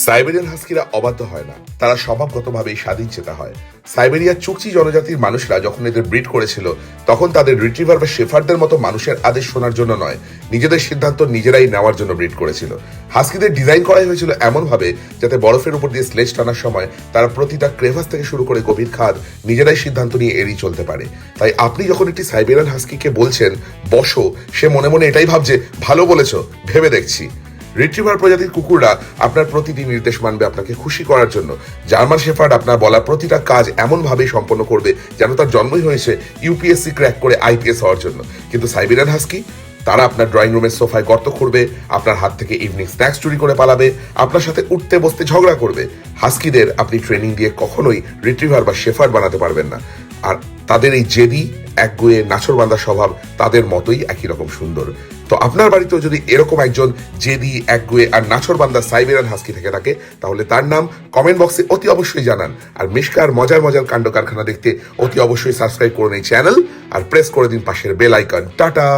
Siberian হাস্কিরা অবাধ্য হয় না, তারা স্বভাবগতভাবেই স্বাধীনচেতা হয়। সাইবেরিয়ার চুকচি জনজাতির মানুষরা যখন এদের ব্রিড করেছিল, তখন তাদের রিট্রিভার বা শেফার্ডদের মতো মানুষের আদেশ শোনার জন্য নয়, নিজেদের সিদ্ধান্ত নিজেরাই নেওয়ার জন্য ব্রিড করেছিল। হাস্কিদের ডিজাইন করাই হয়েছিল এমন ভাবে যাতে বরফের উপর দিয়ে স্লেজ টানার সময় তারা প্রতিটা ক্রেভাস থেকে শুরু করে গভীর খাদ নিজেরাই সিদ্ধান্ত নিয়ে এড়িয়ে চলতে পারে। তাই আপনি যখন একটি সাইবেরিয়ান হাস্কিকে বলছেন বসো, সে মনে মনে এটাই ভাবছে ভালো বলেছ, ভেবে দেখছি। রিট্রিভার প্রজাতির কুকুররা আপনার প্রতিটি নির্দেশ মানবে আপনাকে খুশি করার জন্য। জার্মান শেফার্ড আপনার বলা প্রতিটা কাজ এমনভাবেই সম্পন্ন করবে যেন তার জন্মই হয়েছে ইউপিএসসি ক্র্যাক করে আইপিএস হওয়ার জন্য। কিন্তু সাইবেরিয়ান হাস্কি, তারা আপনার ড্রয়িং রুমের সোফায় গর্ত করবে, আপনার হাত থেকে ইভিনিং স্ন্যাক্স চুরি করে পালাবে, আপনার সাথে উঠতে বসতে ঝগড়া করবে। হাস্কিদের আপনি ট্রেনিং দিয়ে কখনোই রিট্রিভার বা শেফার্ড বানাতে পারবেন না। আর তাদের এই জেদি, একগুঁয়ে, নাছোড়বান্দা স্বভাব তাদের মতোই একই রকম সুন্দর। তো আপনার বাড়িতেও যদি এরকম একজন জেদি, একগুঁয়ে আর নাছোড়বান্দা সাইবেরিয়ান হাস্কি থেকে থাকে, তাহলে তার নাম কমেন্ট বক্সে অতি অবশ্যই জানান। আর মিশকার মজার মজার কাণ্ড কারখানা দেখতে অতি অবশ্যই সাবস্ক্রাইব করুন এই চ্যানেল আর প্রেস করে দিন পাশের বেল আইকন। টাটা।